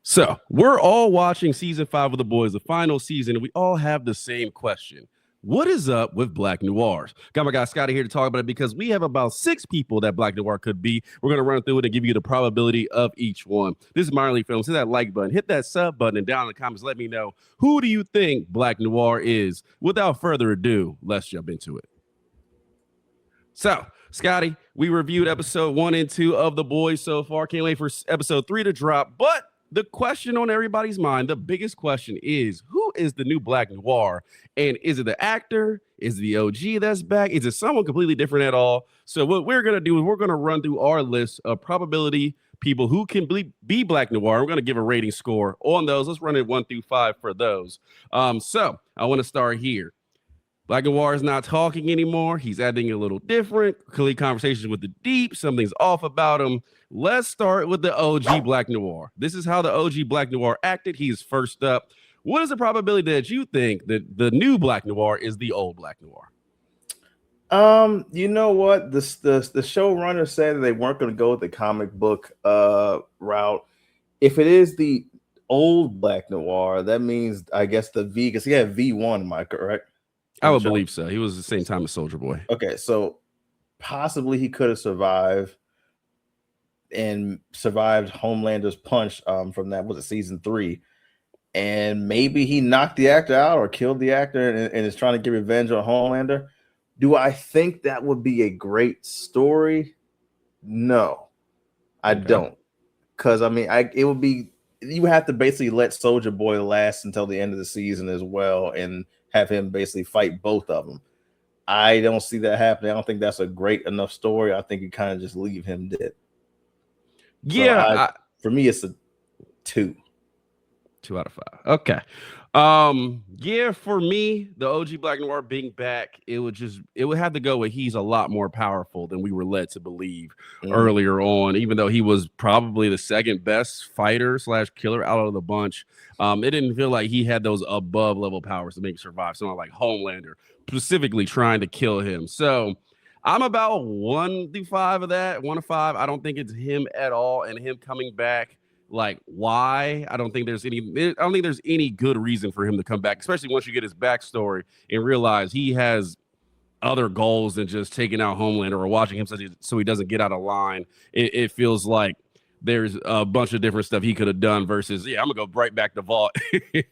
So we're all watching season 5 of The Boys, the final season, and we all have the same question. What is up with Black Noirs? Got my guy Scotty here to talk about it because we have about 6 people that Black Noir could be. We're going to run through it and give you the probability of each one. This is Minor League Films. Hit that like button, hit that sub button, and down in the comments, let me know, who do you think Black Noir is? Without further ado, let's jump into it. So, Scotty, we reviewed episode 1 and 2 of The Boys so far. Can't wait for episode 3 to drop, but the question on everybody's mind, the biggest question is, who is the new Black Noir? And is it the actor? Is it the OG that's back? Is it someone completely different at all? So what we're going to do is we're going to run through our list of probability people who can be Black Noir. We're going to give a rating score on those. Let's run it 1 through 5 for those. So I want to start here. Black Noir is not talking anymore. He's acting a little different. Clearly conversations with the deep. Something's off about him. Let's start with the OG Black Noir. This is how the OG Black Noir acted. He's first up. What is the probability that you think that the new Black Noir is the old Black Noir? You know what? The showrunner said that they weren't going to go with the comic book route. If it is the old Black Noir, that means, I guess, the V, because he had V1, am I correct? I would believe so. He was the same time as Soldier Boy. Okay, so possibly he could have survived Homelander's punch from that, was it season 3? And maybe he knocked the actor out or killed the actor and is trying to get revenge on Homelander. Do I think that would be a great story? No, I don't. Because, I mean, it would be, you would have to basically let Soldier Boy last until the end of the season as well and have him basically fight both of them. I don't see that happening. I don't think that's a great enough story. I think you kind of just leave him dead. Yeah. So for me, it's a 2. 2 out of 5. Okay. Yeah, for me, the OG Black Noir being back, it would have to go with he's a lot more powerful than we were led to believe earlier on, even though he was probably the second best fighter / killer out of the bunch. It didn't feel like he had those above level powers to make him survive. Someone like Homelander specifically trying to kill him. So I'm about 1 through 5 of that, 1 to 5. I don't think it's him at all, and him coming back. Like, why? I don't think there's any good reason for him to come back, especially once you get his backstory and realize he has other goals than just taking out Homelander or watching him so he doesn't get out of line. It feels like there's a bunch of different stuff he could have done versus, I'm gonna go right back to Vault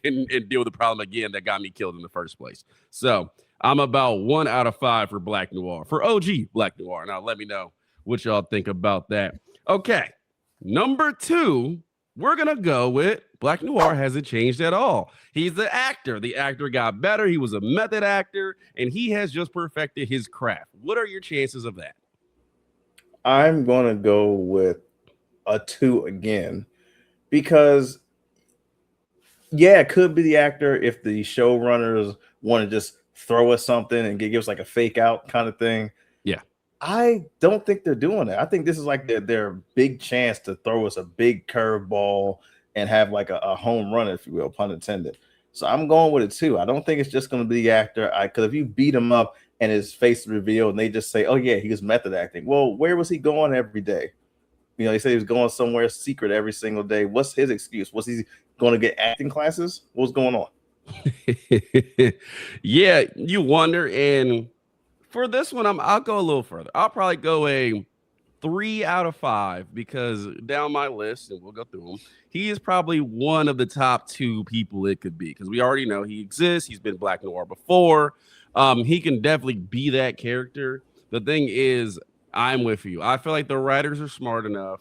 and deal with the problem again that got me killed in the first place. So I'm about 1 out of 5 for Black Noir, for OG Black Noir. Now let me know what y'all think about that. Okay, number 2. We're going to go with Black Noir hasn't changed at all. He's the actor. The actor got better. He was a method actor, and he has just perfected his craft. What are your chances of that? I'm going to go with a 2 again because, it could be the actor if the showrunners want to just throw us something and give us like a fake out kind of thing. Yeah. I don't think they're doing it. I think this is like their big chance to throw us a big curveball and have like a home run, if you will, pun intended. So I'm going with it 2. I don't think it's just going to be the actor. Because if you beat him up and his face is revealed and they just say, oh, yeah, he was method acting. Well, where was he going every day? They say he was going somewhere secret every single day. What's his excuse? Was he going to get acting classes? What's going on? Yeah, you wonder. And for this one, I'll go a little further. I'll probably go a 3 out of 5 because down my list, and we'll go through them, he is probably one of the top 2 people it could be because we already know he exists. He's been Black Noir before. He can definitely be that character. The thing is, I'm with you. I feel like the writers are smart enough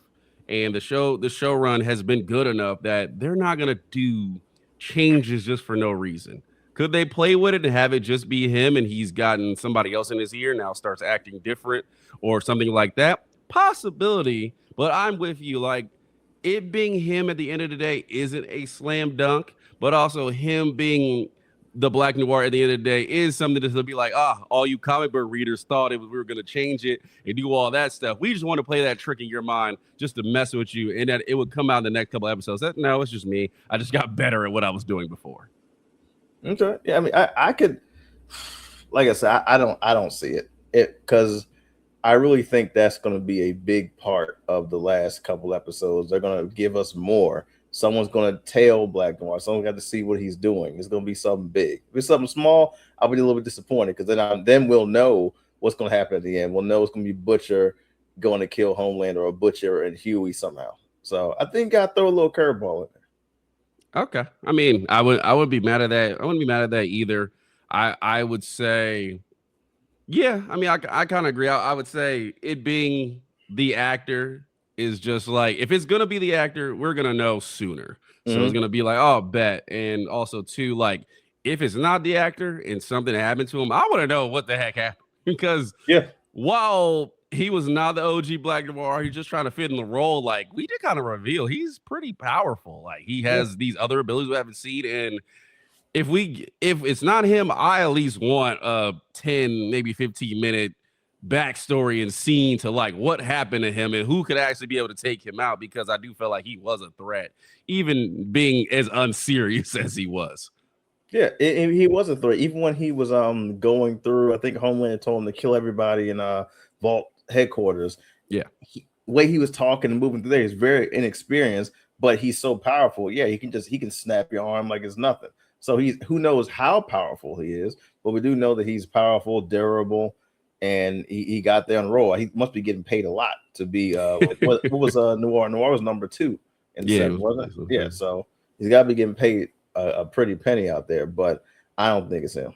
and the show run has been good enough that they're not going to do changes just for no reason. Could they play with it and have it just be him and he's gotten somebody else in his ear now starts acting different or something like that? Possibility, but I'm with you. Like, it being him at the end of the day isn't a slam dunk, but also him being the Black Noir at the end of the day is something to be like, all you comic book readers thought we were going to change it and do all that stuff. We just want to play that trick in your mind just to mess with you and that it would come out in the next couple episodes. No, it's just me. I just got better at what I was doing before. Okay. Yeah, I mean, I could, like I said, I don't see it because I really think that's going to be a big part of the last couple episodes. They're going to give us more. someone's going to tail Black Noir. Someone's got to see what he's doing. It's going to be something big. If it's something small, I'll be a little bit disappointed because then we'll know what's going to happen at the end. We'll know it's going to be Butcher going to kill Homelander or Butcher and Huey somehow. So I think I throw a little curveball in there. Okay. I mean, I would be mad at that. I wouldn't be mad at that either. I would say, yeah, I mean, I kind of agree. I would say it being the actor is just like, if it's going to be the actor, we're going to know sooner. So it's going to be like, oh, bet. And also, too, like, if it's not the actor and something happened to him, I want to know what the heck happened. Because while he was not the OG Black Noir, he's just trying to fit in the role. Like, we did kind of reveal he's pretty powerful. Like, he has these other abilities we haven't seen. And if it's not him, I at least want a 10, maybe 15-minute backstory and scene to like what happened to him and who could actually be able to take him out, because I do feel like he was a threat, even being as unserious as he was. Yeah, he was a threat. Even when he was going through, I think Homelander told him to kill everybody in Vault headquarters. Yeah, way he was talking and moving through there is very inexperienced, but he's so powerful. Yeah, he can snap your arm like it's nothing. So who knows how powerful he is, but we do know that he's powerful, durable, and he got there on roll. He must be getting paid a lot to be what was Noir? Noir was number 2 in the set, wasn't it? Yeah, so he's got to be getting paid a pretty penny out there, but I don't think it's him.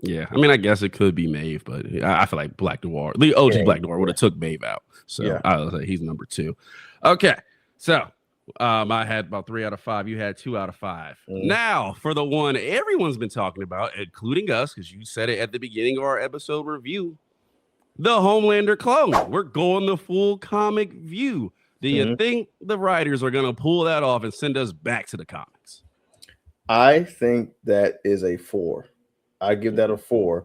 Yeah, I mean, I guess it could be Maeve, but I feel like Black Noir, the OG Black Noir, would have took Maeve out. So I would say he's number 2. Okay, so I had about 3 out of 5. You had 2 out of 5. Now, for the one everyone's been talking about, including us, because you said it at the beginning of our episode review, the Homelander clone. We're going the full comic view. Do you think the writers are going to pull that off and send us back to the comics? I think that is a 4. I give that a 4.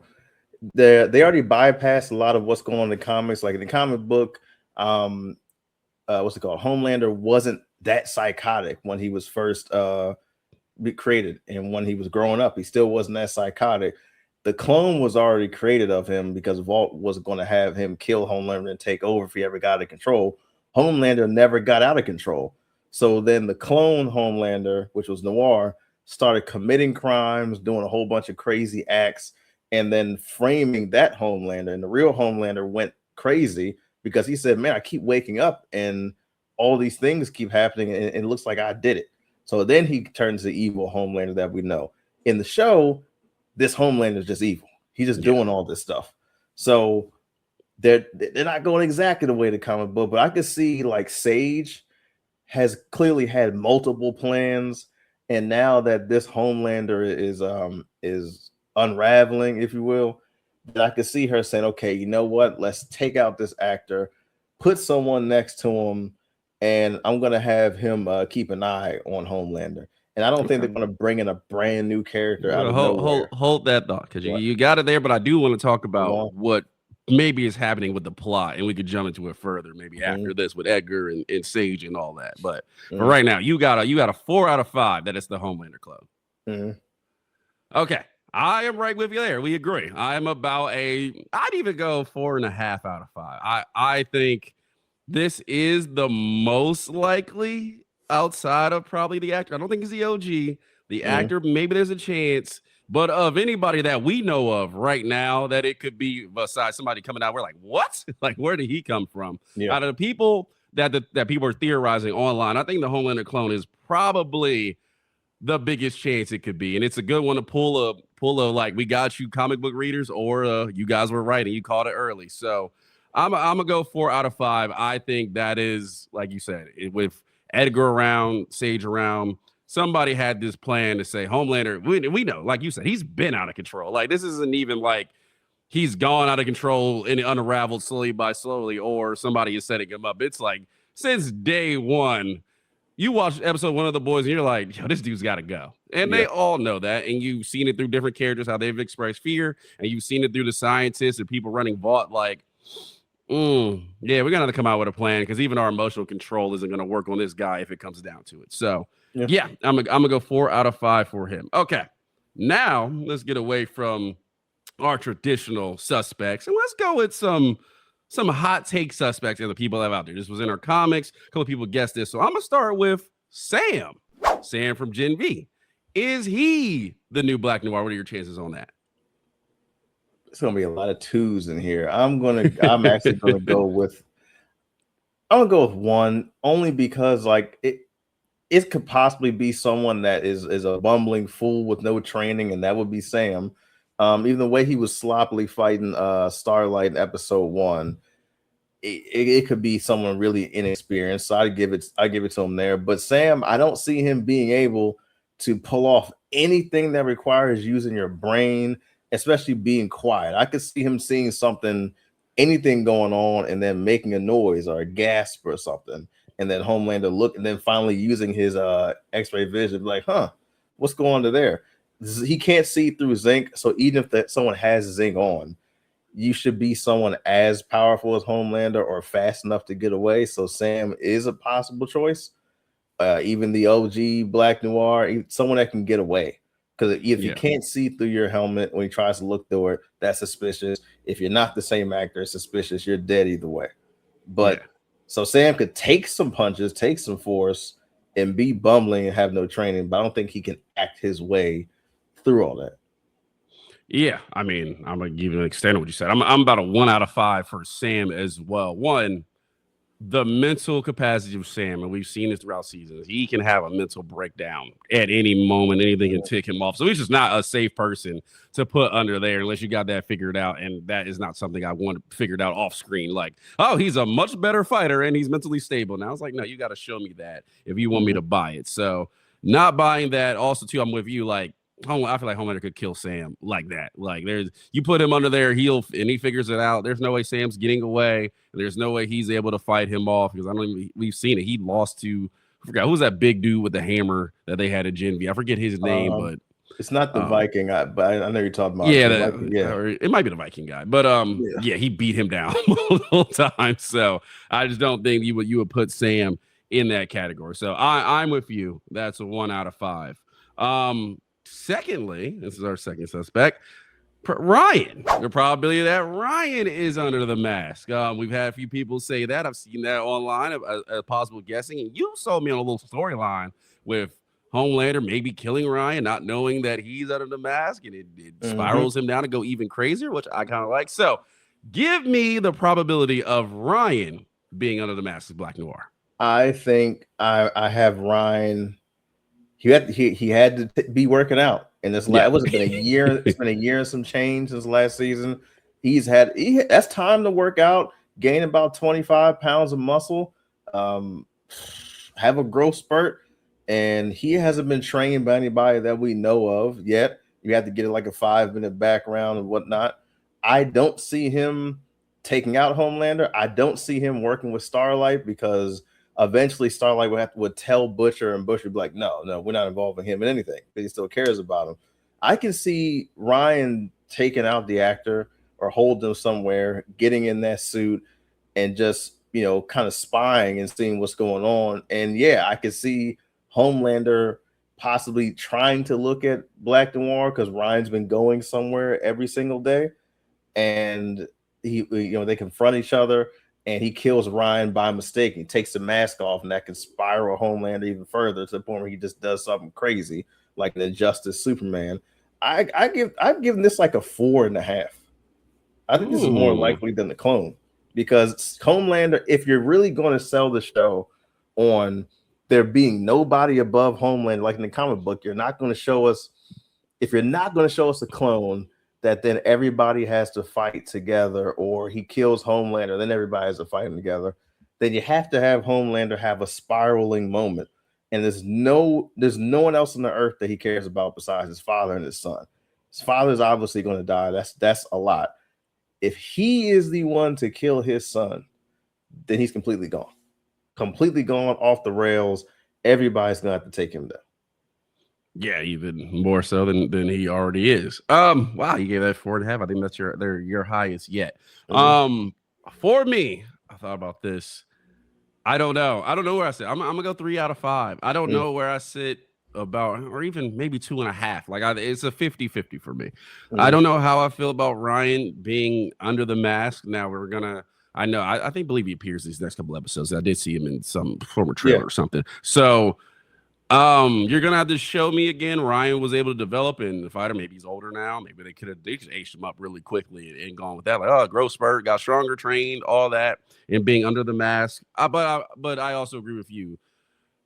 They already bypassed a lot of what's going on in the comics. Like in the comic book, what's it called? Homelander wasn't that psychotic when he was first created, and when he was growing up, he still wasn't that psychotic. The clone was already created of him because Vault was going to have him kill Homelander and take over if he ever got out of control. Homelander never got out of control. So then the clone Homelander, which was Noir, started committing crimes, doing a whole bunch of crazy acts, and then framing that Homelander. And the real Homelander went crazy because he said, man, I keep waking up and all these things keep happening, and it looks like I did it. So then he turns the evil Homelander that we know. In the show, this Homelander is just evil. He's just doing all this stuff. So they're not going exactly the way the comic book, but I could see like Sage has clearly had multiple plans. And now that this Homelander is unraveling, if you will, I could see her saying, okay, you know what? Let's take out this actor, put someone next to him, and I'm going to have him keep an eye on Homelander. And I don't think they're going to bring in a brand new character out of nowhere. Hold that thought, because you got it there, but I do want to talk about what maybe is happening with the plot, and we could jump into it further maybe after this with Edgar and Sage and all that. But for right now, you got a 4 out of 5 that it's the Homelander clone. Okay, I am right with you there. We agree. I am about I'd even go 4.5 out of 5. I think this is the most likely outside of probably the actor. I don't think it's the OG. The actor, maybe there's a chance. But of anybody that we know of right now that it could be besides somebody coming out, we're like, what? Like, where did he come from? Out of the people that people are theorizing online, I think the Homelander clone is probably the biggest chance it could be. And it's a good one to pull a like, we got you comic book readers, or you guys were right and you called it early. So I'm gonna go 4 out of 5. I think that is, like you said, with Edgar around, Sage around, somebody had this plan to say Homelander, we know, like you said, he's been out of control. Like, this isn't even like he's gone out of control and unraveled slowly, or somebody is setting him up. It's like since day one, you watch episode 1 of The Boys and you're like, yo, this dude's got to go. And they all know that. And you've seen it through different characters, how they've expressed fear. And you've seen it through the scientists and people running Vault. Like, we're going to have to come out with a plan, because even our emotional control isn't going to work on this guy if it comes down to it. So, I'm going to go 4 out of 5 for him. Okay, now let's get away from our traditional suspects and let's go with some hot take suspects that the people have out there. This was in our comics. A couple of people guessed this. So I'm going to start with Sam. Sam from Gen V. Is he the new Black Noir? What are your chances on that? It's gonna be a lot of twos in here. I'm actually gonna go with. I'm gonna go with one only because like it could possibly be someone that is a bumbling fool with no training, and that would be Sam. Even the way he was sloppily fighting Starlight in episode 1, it could be someone really inexperienced. So I give it to him there. But Sam, I don't see him being able to pull off anything that requires using your brain, especially being quiet. I could see him seeing something, anything going on, and then making a noise or a gasp or something, and then Homelander look, and then finally using his X-ray vision, like, what's going on there? He can't see through zinc, so even if someone has zinc on, you should be someone as powerful as Homelander or fast enough to get away. So Sam is a possible choice. Even the OG Black Noir, someone that can get away. Because if you can't see through your helmet when he tries to look through it, that's suspicious. If you're not the same actor, it's suspicious. You're dead either way. But so Sam could take some punches, take some force, and be bumbling and have no training. But I don't think he can act his way through all that. Yeah, I mean, I'm gonna give you an extent of what you said. I'm about a 1 out of 5 for Sam as well. One, the mental capacity of Sam, and we've seen this throughout seasons. He can have a mental breakdown at any moment. Anything can tick him off. So he's just not a safe person to put under there unless you got that figured out. And that is not something I want figured out off screen. Like, oh, he's a much better fighter and he's mentally stable. Now I was like, no, you got to show me that if you want me to buy it. So not buying that. Also, too, I'm with you. Like, I feel like Homelander could kill Sam like that. Like you put him under there, he figures it out. There's no way Sam's getting away. There's no way he's able to fight him off because we've seen it. He lost to, I forgot who's that big dude with the hammer that they had at Gen V. I forget his name, but it's not the Viking guy, but I know you're talking about. It might be the Viking guy, but he beat him down multiple times. So I just don't think you would put Sam in that category. So I'm with you. That's a 1 out of 5. Secondly, this is our second suspect, Ryan. The probability that Ryan is under the mask. We've had a few people say that. I've seen that online, a possible guessing. And you sold me on a little storyline with Homelander maybe killing Ryan, not knowing that he's under the mask, and it spirals him down to go even crazier, which I kind of like. So give me the probability of Ryan being under the mask of Black Noir. I think I have Ryan. He had to be working out in this last. It's been a year. It's been a year and some change since last season. That's time to work out, gain about 25 pounds of muscle, have a growth spurt, and he hasn't been trained by anybody that we know of yet. You have to get like a 5-minute background and whatnot. I don't see him taking out Homelander. I don't see him working with Starlight because eventually Starlight would tell Butcher, and Butcher would be like, no, we're not involving him in anything, but he still cares about him. I can see Ryan taking out the actor or holding him somewhere, getting in that suit and just, kind of spying and seeing what's going on. And I could see Homelander possibly trying to look at Black Noir because Ryan's been going somewhere every single day. And they confront each other. And he kills Ryan by mistake. He takes the mask off, and that can spiral Homelander even further to the point where he just does something crazy, like an Injustice Superman. I've given this like a 4.5. I think this is more likely than the clone because Homelander. If you're really going to sell the show on there being nobody above Homelander, like in the comic book, you're not going to show us. If you're not going to show us a clone, that then everybody has to fight together, or he kills Homelander, then everybody has to fight together. Then you have to have Homelander have a spiraling moment. And there's no one else on the earth that he cares about besides his father and his son. His father's obviously going to die. That's a lot. If he is the one to kill his son, then he's completely gone. Completely gone off the rails. Everybody's going to have to take him down. Yeah, even more so than he already is. Wow, you gave that 4.5. I think that's your highest yet. For me, I thought about this. I don't know where I sit. I'm gonna go 3 out of 5. I don't know where I sit about, or even maybe 2.5. Like it's a 50-50 for me. I don't know how I feel about Ryan being under the mask. Now I believe he appears these next couple episodes. I did see him in some former trailer or something. So You're gonna have to show me again. Ryan was able to develop in the fighter. Maybe he's older now. Maybe they just aged him up really quickly and gone with that. Like, oh, growth spurt, got stronger, trained, all that, and being under the mask. But I also agree with you.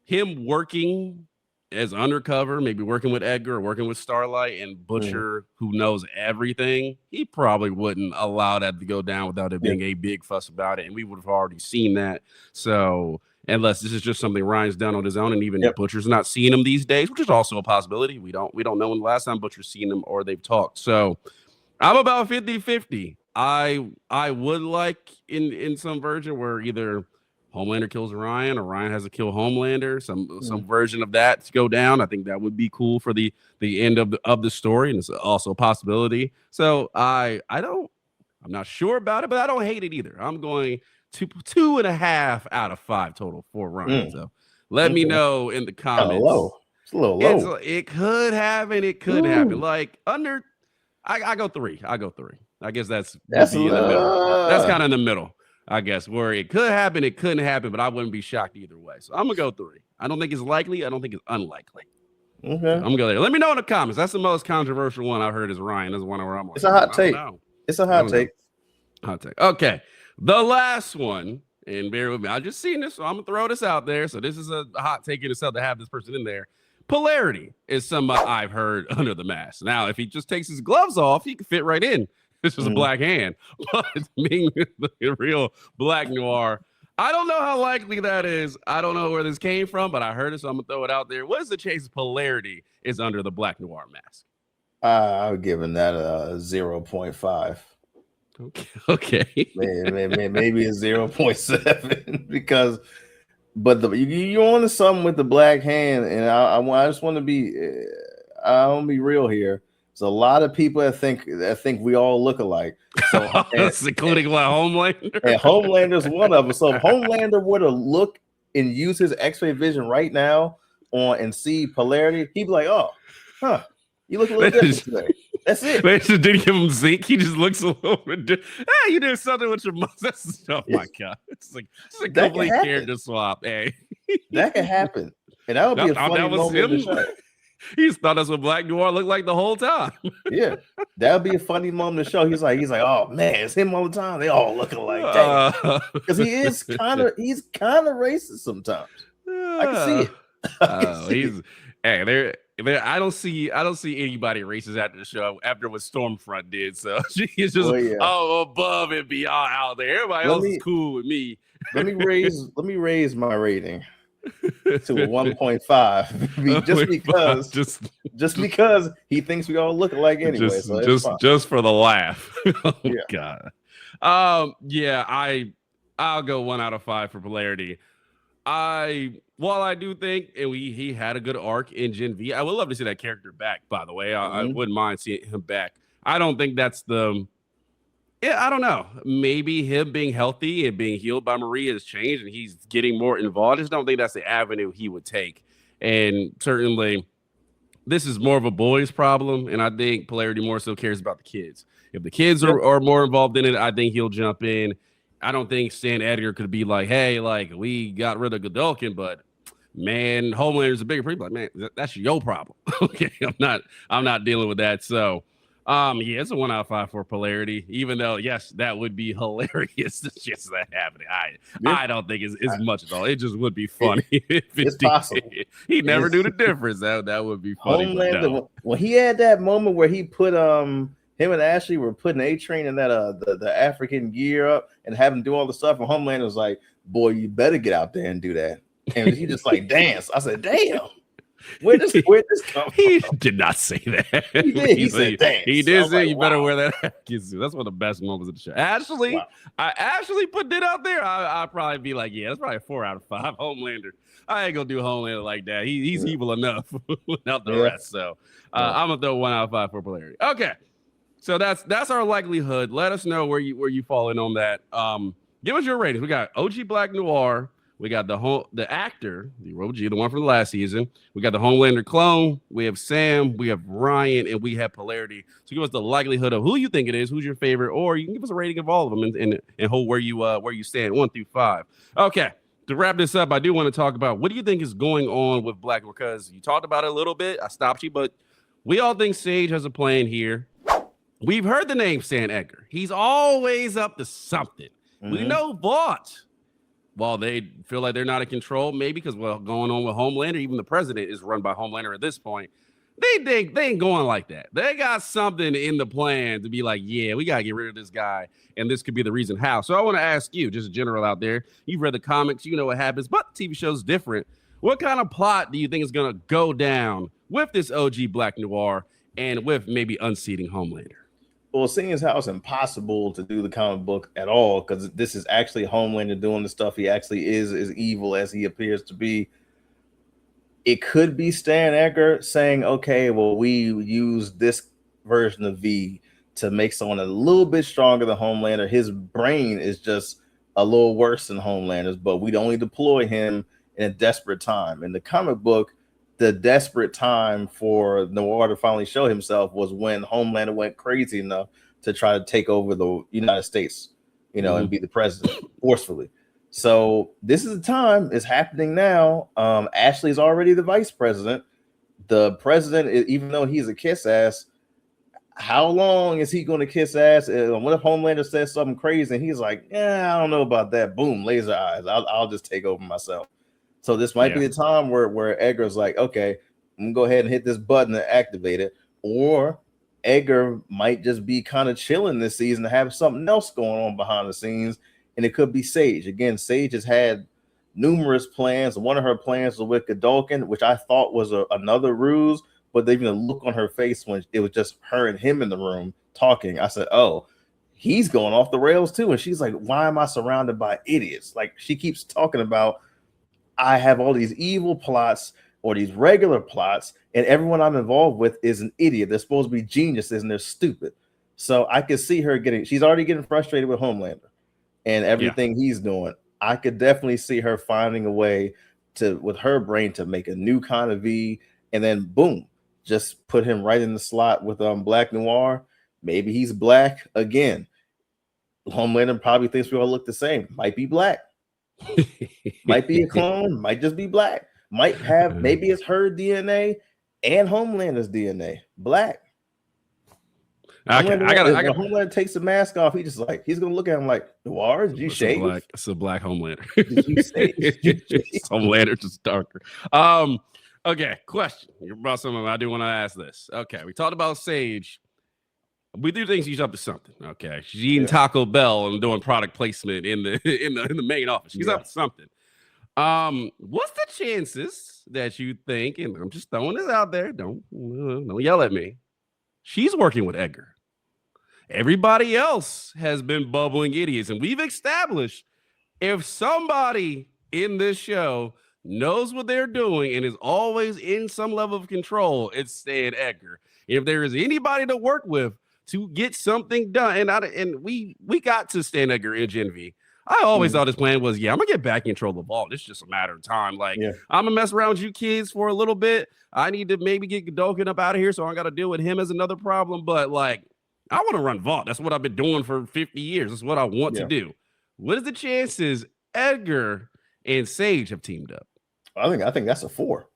Him working as undercover, maybe working with Edgar or working with Starlight and Butcher, who knows everything, he probably wouldn't allow that to go down without it being a big fuss about it. And we would have already seen that. So unless this is just something Ryan's done on his own, and even Butcher's not seeing him these days, which is also a possibility. We don't know when the last time Butcher's seen him or they've talked. So I'm about 50-50. I would like in some version where either Homelander kills Ryan or Ryan has to kill Homelander, some version of that to go down. I think that would be cool for the end of the story, and it's also a possibility. So I'm not sure about it, but I don't hate it either. I'm going 2.5 out of 5 total for Ryan. So let me know in the comments. Low. It's a little low. It could happen. It could happen. Like under, I go 3. I go 3. I guess that's in the middle. That's kind of in the middle. I guess where it could happen, it couldn't happen, but I wouldn't be shocked either way. So I'm gonna go 3. I don't think it's likely. I don't think it's unlikely. Okay, so I'm gonna go there. Let me know in the comments. That's the most controversial one I've heard is Ryan. That's one where I'm. It's a hot take. It's a hot take. Hot take. Okay, the last one, and bear with me. I just seen this, so I'm gonna throw this out there. So this is a hot take in itself to have this person in there. Polarity is somebody I've heard under the mask. Now, if he just takes his gloves off, he can fit right in. This is a black hand, but being the real Black Noir, I don't know how likely that is. I don't know where this came from, but I heard it, so I'm gonna throw it out there. What is the chance Polarity is under the Black Noir mask? I'm giving that a 0.5. Okay. Maybe a 0.7 because, but you on something with the black hand, and I just want to be, I want to be real here. There's a lot of people that think we all look alike. So, including Homelander. And Homelander's one of them. So if Homelander were to look and use his X-ray vision right now and see Polarity, he'd be like, "Oh, you look a little different today." That's it. They just didn't give him zinc. He just looks a little bit. Hey, you did something with your muscles. Oh my god! It's a complete character swap. Hey, that could happen, and that would be a funny moment to show. He thought that's what Black Noir looked like the whole time. Yeah, that would be a funny moment to show. He's like, oh man, it's him all the time. They all looking like because he's kind of racist sometimes. I can see it. I don't see anybody racist after the show after what Stormfront did. So she's just above and beyond out there. Everybody else is cool with me. Let me raise my rating to a 1.5 just because he thinks we all look alike anyway. Just for the laugh. God. I'll go 1 out of 5 for Polarity. While I do think he had a good arc in Gen V, I would love to see that character back, by the way. I wouldn't mind seeing him back. I don't think that's I don't know. Maybe him being healthy and being healed by Marie has changed and he's getting more involved. I just don't think that's the avenue he would take. And certainly this is more of a boys problem. And I think Polarity more so cares about the kids. If the kids are more involved in it, I think he'll jump in. I don't think Stan Edgar could be like, hey, like we got rid of Godolkin, but man, Homelander's a bigger problem. Like, man, that's your problem. Okay, I'm not dealing with that. So it's a 1 out of 5 for Polarity, even though, yes, that would be hilarious. It's just that happening. I don't think it's much at all. It just would be funny. It's possible. He never knew the difference. That would be funny. Homelander, when he had that moment where he put him and Ashley were putting A-Train in that the African gear up and have him do all the stuff, and Homelander was like, boy, you better get out there and do that. And he just like dance. I said, damn. Where this come from? He did not say that. He did. He said, dance. He did say, you better wear that. That's one of the best moments of the show. Actually, I actually put that out there. I'd probably be like, yeah, that's probably a 4 out of 5. Homelander. I ain't gonna do Homelander like that. He's evil enough without the rest. So I'm gonna throw 1 out of 5 for Polarity. Okay. So that's our likelihood. Let us know where you fall in on that. Give us your ratings. We got OG Black Noir. We got the actor, the OG, the one from the last season. We got the Homelander clone. We have Sam. We have Ryan, and we have Polarity. So give us the likelihood of who you think it is, who's your favorite, or you can give us a rating of all of them and hold where you stand 1 through 5. Okay, to wrap this up, I do want to talk about what do you think is going on with Black, because you talked about it a little bit. I stopped you, but we all think Sage has a plan here. We've heard the name Stan Edgar. He's always up to something. We know Vought, while they feel like they're not in control, maybe because what's going on with Homelander, even the president is run by Homelander at this point. They think they ain't going like that. They got something in the plan to be like, yeah, we got to get rid of this guy, and this could be the reason how. So I want to ask you, just general out there, you've read the comics, you know what happens, but the TV show's different. What kind of plot do you think is going to go down with this OG Black Noir and with maybe unseating Homelander? Well, seeing as how it's impossible to do the comic book at all, because this is actually Homelander doing the stuff he actually is as evil as he appears to be. It could be Stan Edgar saying, okay, well, we use this version of V to make someone a little bit stronger than Homelander. His brain is just a little worse than Homelander's, but we'd only deploy him in a desperate time. In the comic book, the desperate time for Noir to finally show himself was when Homelander went crazy enough to try to take over the United States, and be the president forcefully. So this is the time. It's happening now. Ashley's already the vice president. The president, even though he's a kiss ass, how long is he going to kiss ass? What if Homelander says something crazy and he's like, I don't know about that. Boom, laser eyes. I'll just take over myself. So this might be the time where Edgar's like, okay, I'm gonna go ahead and hit this button and activate it. Or Edgar might just be kind of chilling this season to have something else going on behind the scenes. And it could be Sage. Again, Sage has had numerous plans. One of her plans was with Godolkin, which I thought was another ruse, but even the look on her face when it was just her and him in the room talking, I said, oh, he's going off the rails too. And she's like, why am I surrounded by idiots? Like, she keeps talking about, I have all these evil plots or these regular plots, and everyone I'm involved with is an idiot. They're supposed to be geniuses and they're stupid. So I could see her she's already getting frustrated with Homelander and everything he's doing. I could definitely see her finding a way with her brain to make a new kind of V, and then boom, just put him right in the slot with Black Noir. Maybe he's black again. Homelander probably thinks we all look the same. Might be black. Might be a clone. Might just be black. Might have, maybe it's her DNA and Homelander's DNA. Black. Homelander takes the mask off. He's gonna look at him like, Noir, did you shave? It's a black Homelander. Did you shave? Homelander just darker. Okay, question. You brought something. I do want to ask this. Okay, we talked about Sage. We do think she's up to something. Okay, she's eating Taco Bell and doing product placement in the main office. She's up to something. What's the chances that you think? And I'm just throwing this out there. Don't yell at me. She's working with Edgar. Everybody else has been bubbling idiots, and we've established if somebody in this show knows what they're doing and is always in some level of control, it's Stan Edgar. If there is anybody to work with to get something done, and we got to Stan Edgar in Gen V. I always thought his plan was, I'm gonna get back in control of the vault. It's just a matter of time. Like, I'm gonna mess around with you kids for a little bit. I need to maybe get Godolkin up out of here, so I got to deal with him as another problem. But like, I want to run vault. That's what I've been doing for 50 years. That's what I want to do. What is the chances Edgar and Sage have teamed up? I think that's a 4.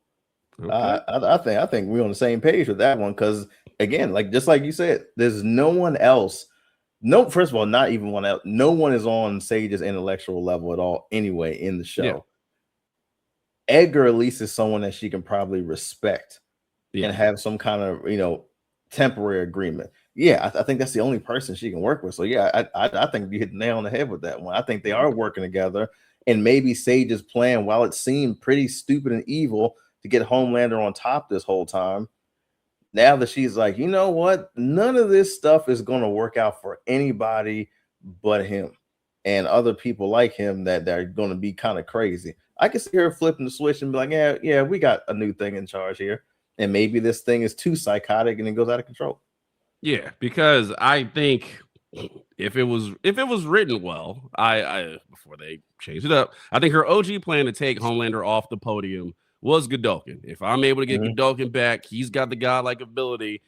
Okay. I think we're on the same page with that one, because again, just like you said, there's no one else. No, first of all, not even one else. No one is on Sage's intellectual level at all anyway in the show. Yeah. Edgar at least is someone that she can probably respect and have some kind of temporary agreement. Yeah, I think that's the only person she can work with. So yeah, I think you hit the nail on the head with that one. I think they are working together, and maybe Sage's plan, while it seemed pretty stupid and evil to get Homelander on top this whole time, now that she's like, you know what, none of this stuff is going to work out for anybody but him and other people like him that are going to be kind of crazy. I can see her flipping the switch and be like, yeah, we got a new thing in charge here, and maybe this thing is too psychotic and it goes out of control. Yeah, because I think if it was written well, I before they changed it up, I think her OG plan to take Homelander off the podium was Godolkin. If I'm able to get Godolkin back, he's got the godlike ability.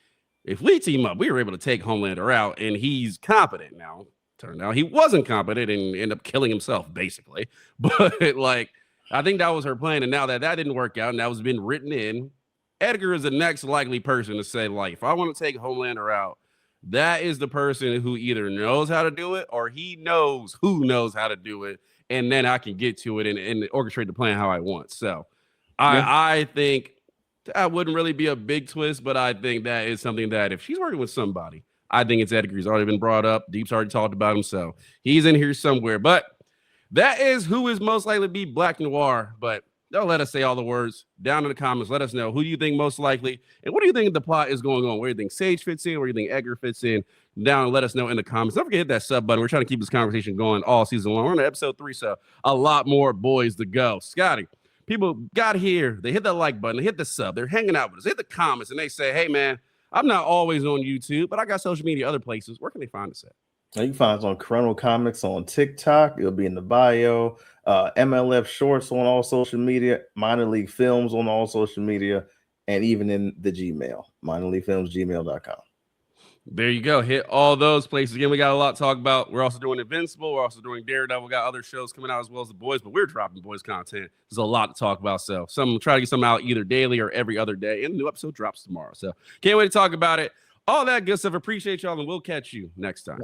If we team up, we were able to take Homelander out, and he's competent now. Turned out he wasn't competent and ended up killing himself, basically. But like, I think that was her plan. And now that didn't work out, and that was been written in, Edgar is the next likely person to say, like, if I want to take Homelander out, that is the person who either knows how to do it or he knows who knows how to do it. And then I can get to it and orchestrate the plan how I want. So I think that wouldn't really be a big twist, but I think that is something that if she's working with somebody, I think it's Edgar. He's already been brought up. Deep's already talked about him. So he's in here somewhere. But that is who is most likely to be Black Noir. But don't let us say all the words down in the comments. Let us know who do you think most likely, and what do you think the plot is going on? Where do you think Sage fits in? Where do you think Edgar fits in? Down and let us know in the comments. Don't forget to hit that sub button. We're trying to keep this conversation going all season long. We're on episode 3, so a lot more boys to go. Scotty, people got here. They hit that like button. They hit the sub. They're hanging out with us. They hit the comments, and they say, hey, man, I'm not always on YouTube, but I got social media other places. Where can they find us at? You can find us on Kuronocomics on TikTok. It'll be in the bio. MLF Shorts on all social media. Minor League Films on all social media. And even in the Gmail. minorleaguefilmsgmail.com. There you go. Hit all those places. Again, we got a lot to talk about. We're also doing Invincible. We're also doing Daredevil. We got other shows coming out as well as the boys, but we're dropping boys content. There's a lot to talk about. So try to get some out either daily or every other day. And the new episode drops tomorrow. So can't wait to talk about it. All that good stuff. Appreciate y'all, and we'll catch you next time.